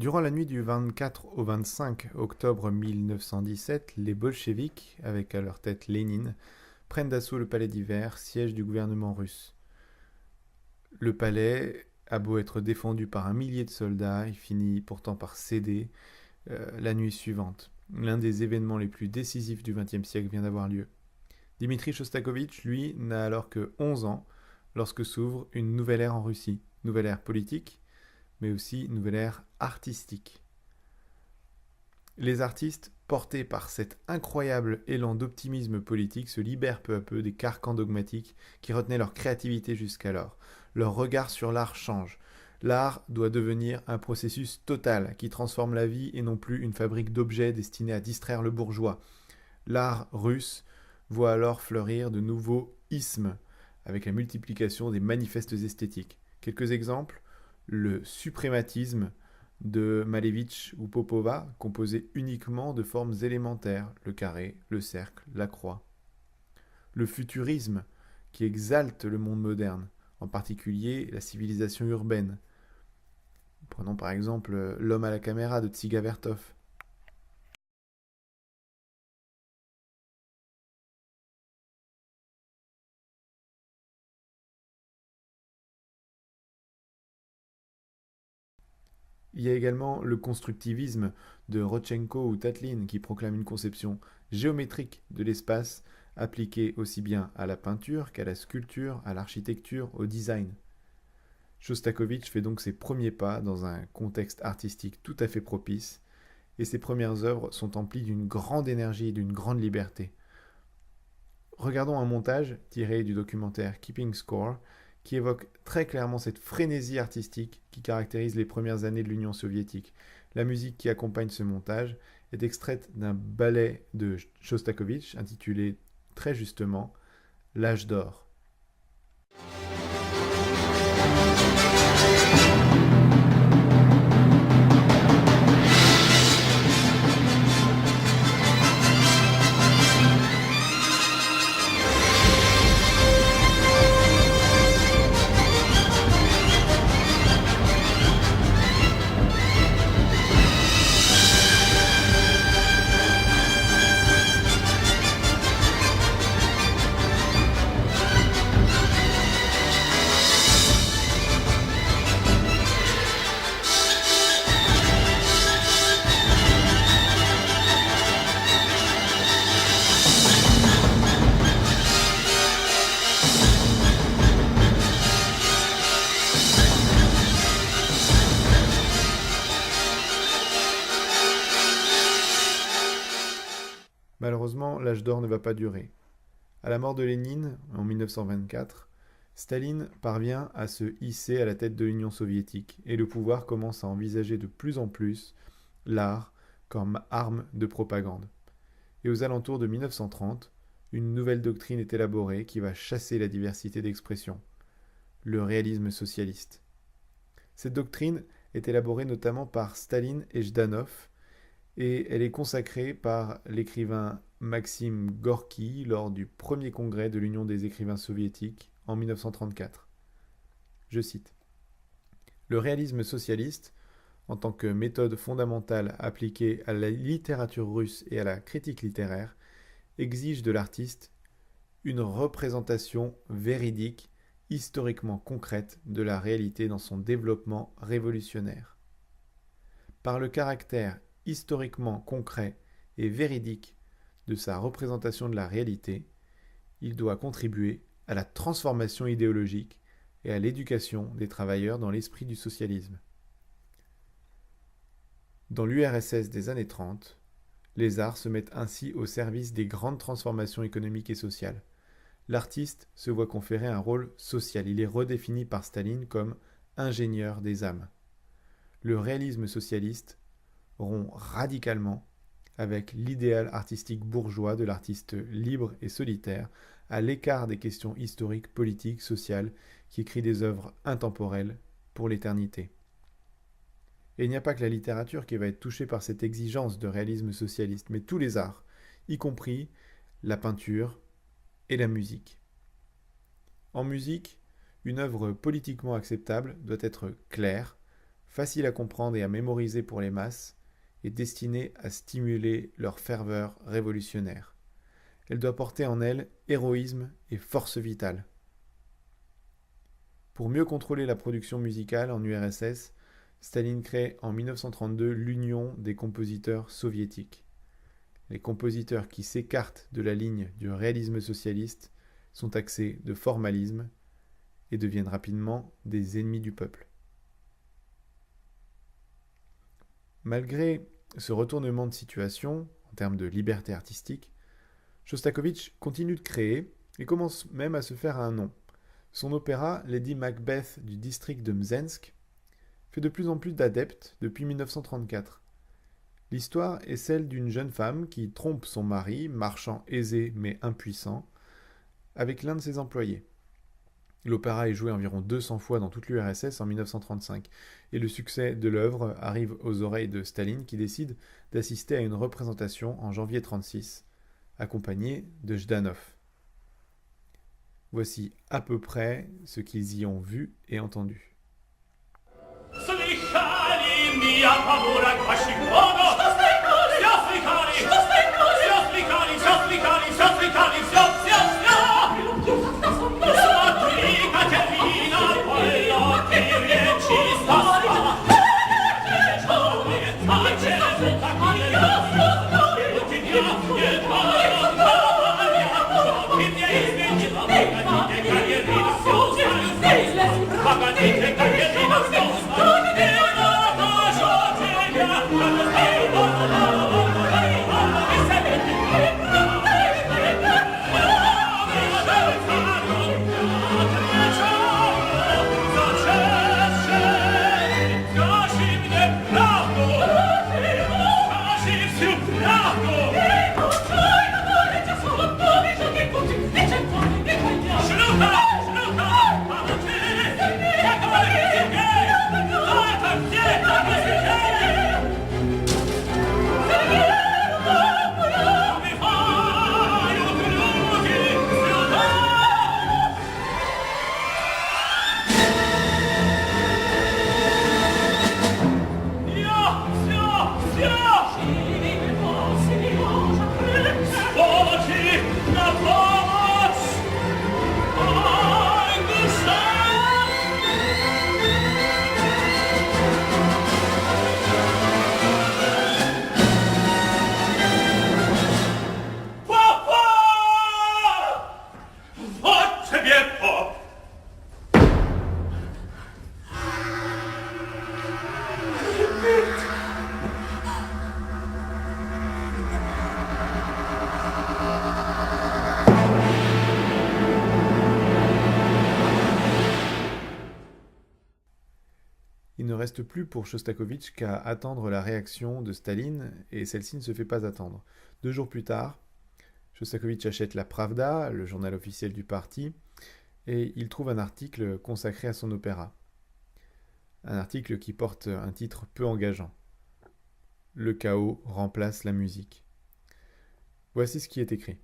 Durant la nuit du 24 au 25 octobre 1917, les bolcheviks, avec à leur tête Lénine, prennent d'assaut le palais d'hiver, siège du gouvernement russe. Le palais a beau être défendu par un millier de soldats, il finit pourtant par céder la nuit suivante. L'un des événements les plus décisifs du XXe siècle vient d'avoir lieu. Dimitri Shostakovich, lui, n'a alors que 11 ans lorsque s'ouvre une nouvelle ère en Russie. Nouvelle ère politique, mais aussi nouvelle ère artistique. Les artistes, portés par cet incroyable élan d'optimisme politique, se libèrent peu à peu des carcans dogmatiques qui retenaient leur créativité jusqu'alors. Leur regard sur l'art change. L'art doit devenir un processus total qui transforme la vie et non plus une fabrique d'objets destinée à distraire le bourgeois. L'art russe voit alors fleurir de nouveaux ismes avec la multiplication des manifestes esthétiques. Quelques exemples: le suprématisme de Malevich ou Popova, composé uniquement de formes élémentaires, le carré, le cercle, la croix. Le futurisme, qui exalte le monde moderne, en particulier la civilisation urbaine. Prenons par exemple L'homme à la caméra de Tsiga Vertov. Il y a également le constructivisme de Rodchenko ou Tatlin qui proclame une conception géométrique de l'espace appliquée aussi bien à la peinture qu'à la sculpture, à l'architecture, au design. Shostakovich fait donc ses premiers pas dans un contexte artistique tout à fait propice, et ses premières œuvres sont emplies d'une grande énergie et d'une grande liberté. Regardons un montage tiré du documentaire Keeping Score, qui évoque très clairement cette frénésie artistique qui caractérise les premières années de l'Union soviétique. La musique qui accompagne ce montage est extraite d'un ballet de Shostakovich intitulé très justement L'âge d'or. Malheureusement, l'âge d'or ne va pas durer. À la mort de Lénine, en 1924, Staline parvient à se hisser à la tête de l'Union soviétique et le pouvoir commence à envisager de plus en plus l'art comme arme de propagande. Et aux alentours de 1930, une nouvelle doctrine est élaborée qui va chasser la diversité d'expression, le réalisme socialiste. Cette doctrine est élaborée notamment par Staline et Jdanov, et elle est consacrée par l'écrivain Maxime Gorky lors du premier congrès de l'Union des écrivains soviétiques en 1934. Je cite: Le réalisme socialiste, en tant que méthode fondamentale appliquée à la littérature russe et à la critique littéraire, exige de l'artiste une représentation véridique, historiquement concrète de la réalité dans son développement révolutionnaire. Par le caractère historiquement concret et véridique de sa représentation de la réalité, il doit contribuer à la transformation idéologique et à l'éducation des travailleurs dans l'esprit du socialisme. Dans l'URSS des années 30, les arts se mettent ainsi au service des grandes transformations économiques et sociales. L'artiste se voit conférer un rôle social. Il est redéfini par Staline comme ingénieur des âmes. Le réalisme socialiste rompt radicalement avec l'idéal artistique bourgeois de l'artiste libre et solitaire, à l'écart des questions historiques, politiques, sociales, qui écrit des œuvres intemporelles pour l'éternité. Et il n'y a pas que la littérature qui va être touchée par cette exigence de réalisme socialiste, mais tous les arts, y compris la peinture et la musique. En musique, une œuvre politiquement acceptable doit être claire, facile à comprendre et à mémoriser pour les masses, et destinée à stimuler leur ferveur révolutionnaire. Elle doit porter en elle héroïsme et force vitale. Pour mieux contrôler la production musicale en URSS, Staline crée en 1932 l'Union des compositeurs soviétiques. Les compositeurs qui s'écartent de la ligne du réalisme socialiste sont taxés de formalisme et deviennent rapidement des ennemis du peuple. Malgré ce retournement de situation, en termes de liberté artistique, Shostakovich continue de créer et commence même à se faire un nom. Son opéra Lady Macbeth du district de Mzensk fait de plus en plus d'adeptes depuis 1934. L'histoire est celle d'une jeune femme qui trompe son mari, marchand aisé mais impuissant, avec l'un de ses employés. L'opéra est joué environ 200 fois dans toute l'URSS en 1935, et le succès de l'œuvre arrive aux oreilles de Staline qui décide d'assister à une représentation en janvier 1936, accompagné de Jdanov. Voici à peu près ce qu'ils y ont vu et entendu. Il ne reste plus pour Shostakovich qu'à attendre la réaction de Staline, et celle-ci ne se fait pas attendre. 2 jours plus tard, Shostakovich achète la Pravda, le journal officiel du parti, et il trouve un article consacré à son opéra. Un article qui porte un titre peu engageant. Le chaos remplace la musique. Voici ce qui est écrit.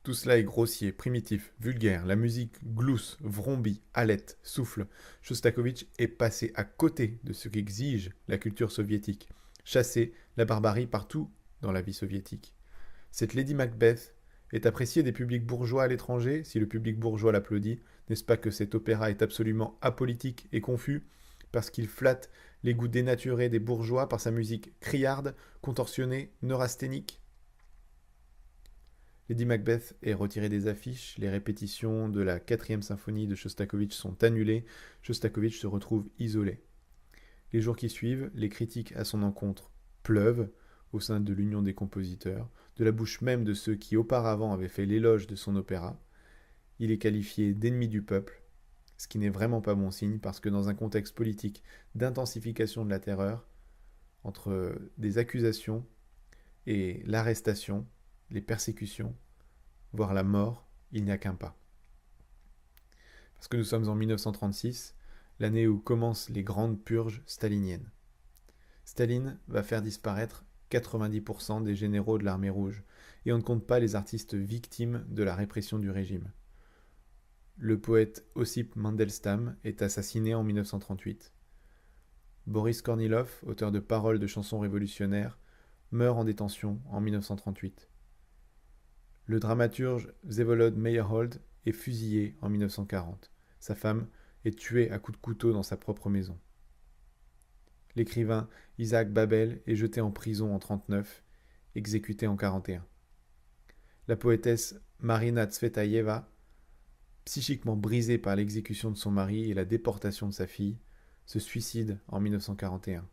Tout cela est grossier, primitif, vulgaire. La musique glousse, vrombit, halète, souffle. Shostakovich est passé à côté de ce qu'exige la culture soviétique. Chasser la barbarie partout dans la vie soviétique. Cette Lady Macbeth est appréciée des publics bourgeois à l'étranger. Si le public bourgeois l'applaudit, n'est-ce pas que cet opéra est absolument apolitique et confus parce qu'il flatte les goûts dénaturés des bourgeois par sa musique criarde, contorsionnée, neurasthénique? Lady Macbeth est retirée des affiches, les répétitions de la 4e symphonie de Shostakovich sont annulées, Shostakovich se retrouve isolé. Les jours qui suivent, les critiques à son encontre pleuvent au sein de l'Union des compositeurs, de la bouche même de ceux qui auparavant avaient fait l'éloge de son opéra. Il est qualifié d'ennemi du peuple, ce qui n'est vraiment pas bon signe parce que dans un contexte politique d'intensification de la terreur, entre des accusations et l'arrestation, les persécutions, voire la mort, il n'y a qu'un pas. Parce que nous sommes en 1936, l'année où commencent les grandes purges staliniennes. Staline va faire disparaître 90% des généraux de l'armée rouge, et on ne compte pas les artistes victimes de la répression du régime. Le poète Ossip Mandelstam est assassiné en 1938. Boris Kornilov, auteur de paroles de chansons révolutionnaires, meurt en détention en 1938. Le dramaturge Vsevolod Meyerhold est fusillé en 1940. Sa femme est tuée à coups de couteau dans sa propre maison. L'écrivain Isaac Babel est jeté en prison en 1939, exécuté en 1941. La poétesse Marina Tsvetaeva, psychiquement brisée par l'exécution de son mari et la déportation de sa fille, se suicide en 1941.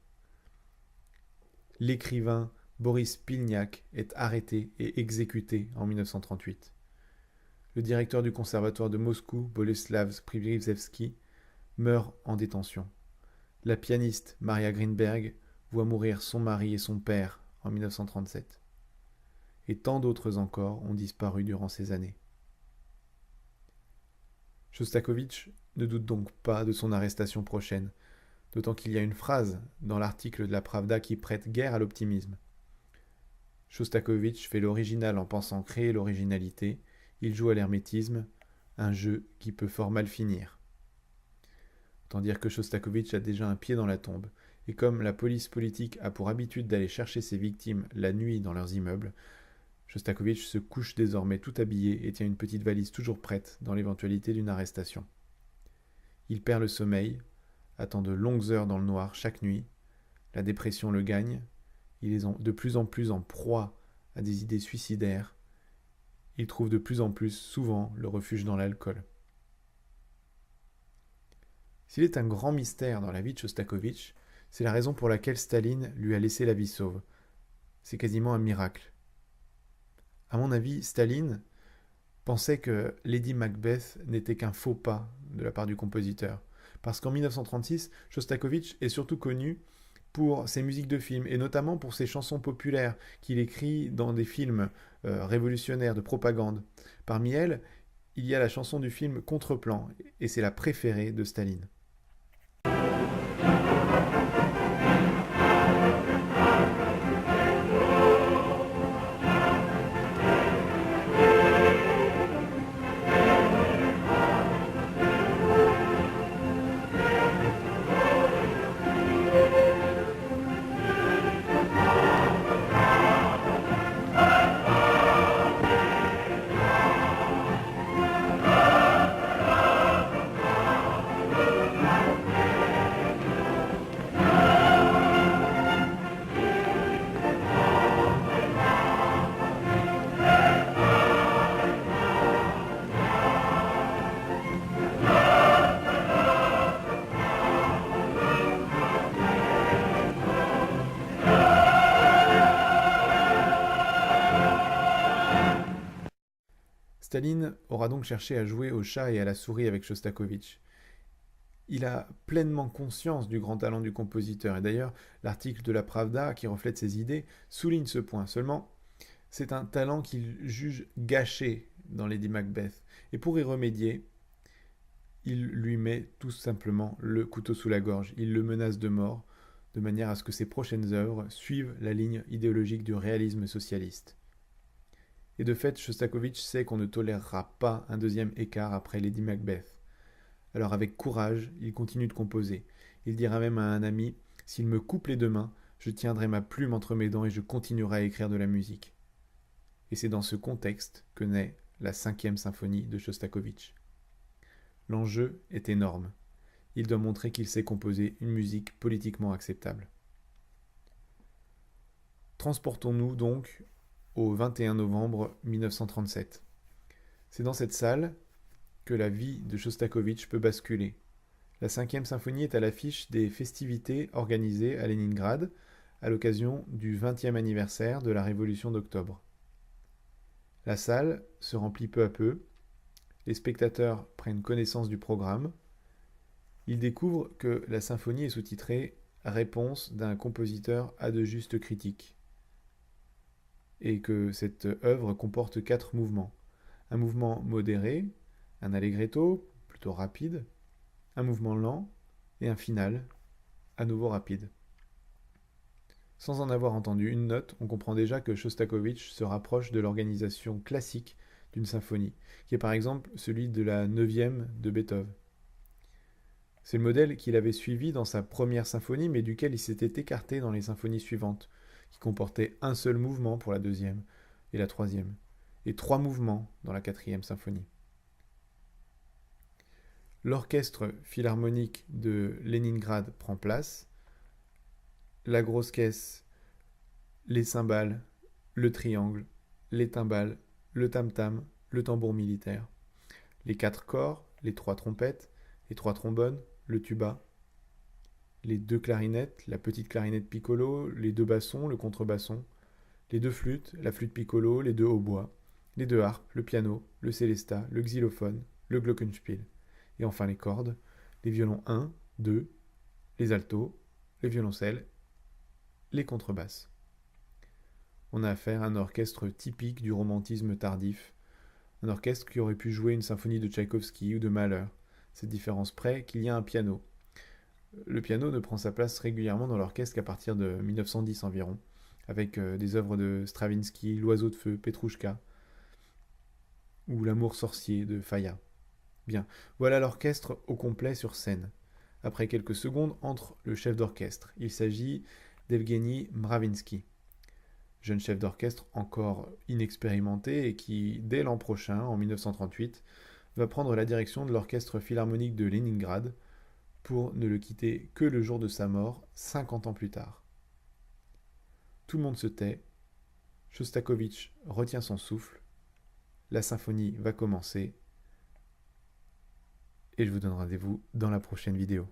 L'écrivain Boris Pilniak est arrêté et exécuté en 1938. Le directeur du conservatoire de Moscou, Boleslav Sprievsky, meurt en détention. La pianiste Maria Greenberg voit mourir son mari et son père en 1937. Et tant d'autres encore ont disparu durant ces années. Shostakovich ne doute donc pas de son arrestation prochaine, d'autant qu'il y a une phrase dans l'article de la Pravda qui prête guère à l'optimisme. Shostakovich fait l'original en pensant créer l'originalité, il joue à l'hermétisme, un jeu qui peut fort mal finir. Autant dire que Shostakovich a déjà un pied dans la tombe, et comme la police politique a pour habitude d'aller chercher ses victimes la nuit dans leurs immeubles, Shostakovich se couche désormais tout habillé et tient une petite valise toujours prête dans l'éventualité d'une arrestation. Il perd le sommeil, attend de longues heures dans le noir chaque nuit, la dépression le gagne, il est de plus en plus en proie à des idées suicidaires, il trouve de plus en plus souvent le refuge dans l'alcool. S'il est un grand mystère dans la vie de Shostakovich, c'est la raison pour laquelle Staline lui a laissé la vie sauve. C'est quasiment un miracle. À mon avis, Staline pensait que Lady Macbeth n'était qu'un faux pas de la part du compositeur. Parce qu'en 1936, Shostakovich est surtout connu pour ses musiques de films, et notamment pour ses chansons populaires qu'il écrit dans des films révolutionnaires de propagande. Parmi elles, il y a la chanson du film Contreplan, et c'est la préférée de Staline. Staline aura donc cherché à jouer au chat et à la souris avec Shostakovich. Il a pleinement conscience du grand talent du compositeur, et d'ailleurs, l'article de la Pravda, qui reflète ses idées, souligne ce point. Seulement, c'est un talent qu'il juge gâché dans Lady Macbeth, et pour y remédier, il lui met tout simplement le couteau sous la gorge, il le menace de mort, de manière à ce que ses prochaines œuvres suivent la ligne idéologique du réalisme socialiste. Et de fait, Shostakovich sait qu'on ne tolérera pas un deuxième écart après Lady Macbeth. Alors avec courage, il continue de composer. Il dira même à un ami « S'il me coupe les deux mains, je tiendrai ma plume entre mes dents et je continuerai à écrire de la musique. » Et c'est dans ce contexte que naît la 5e symphonie de Shostakovich. L'enjeu est énorme. Il doit montrer qu'il sait composer une musique politiquement acceptable. Transportons-nous donc au 21 novembre 1937. C'est dans cette salle que la vie de Shostakovich peut basculer. La 5e symphonie est à l'affiche des festivités organisées à Leningrad à l'occasion du 20e anniversaire de la Révolution d'octobre. La salle se remplit peu à peu, les spectateurs prennent connaissance du programme, ils découvrent que la symphonie est sous-titrée « Réponse d'un compositeur à de justes critiques » et que cette œuvre comporte 4 mouvements. Un mouvement modéré, un allegretto, plutôt rapide, un mouvement lent et un final, à nouveau rapide. Sans en avoir entendu une note, on comprend déjà que Shostakovich se rapproche de l'organisation classique d'une symphonie, qui est par exemple celui de la 9e de Beethoven. C'est le modèle qu'il avait suivi dans sa première symphonie, mais duquel il s'était écarté dans les symphonies suivantes, qui comportaient un seul mouvement pour la deuxième et la troisième, et 3 mouvements dans la quatrième symphonie. L'orchestre philharmonique de Leningrad prend place, la grosse caisse, les cymbales, le triangle, les timbales, le tam-tam, le tambour militaire, les 4 corps, les 3 trompettes, les 3 trombones, le tuba, les 2 clarinettes, la petite clarinette piccolo, les 2 bassons, le contrebasson, les 2 flûtes, la flûte piccolo, les 2 hautbois, les 2 harpes, le piano, le célesta, le xylophone, le glockenspiel, et enfin les cordes, les violons 1, 2, les altos, les violoncelles, les contrebasses. On a affaire à un orchestre typique du romantisme tardif, un orchestre qui aurait pu jouer une symphonie de Tchaïkovski ou de Mahler, cette différence près qu'il y a un piano. Le piano ne prend sa place régulièrement dans l'orchestre qu'à partir de 1910 environ, avec des œuvres de Stravinsky, L'Oiseau de Feu, Petrouchka, ou L'amour sorcier de Faya. Bien, voilà l'orchestre au complet sur scène. Après quelques secondes, entre le chef d'orchestre. Il s'agit d'Evgeny Mravinsky, jeune chef d'orchestre encore inexpérimenté et qui, dès l'an prochain, en 1938, va prendre la direction de l'orchestre philharmonique de Leningrad pour ne le quitter que le jour de sa mort, 50 ans plus tard. Tout le monde se tait, Shostakovich retient son souffle, la symphonie va commencer, et je vous donne rendez-vous dans la prochaine vidéo.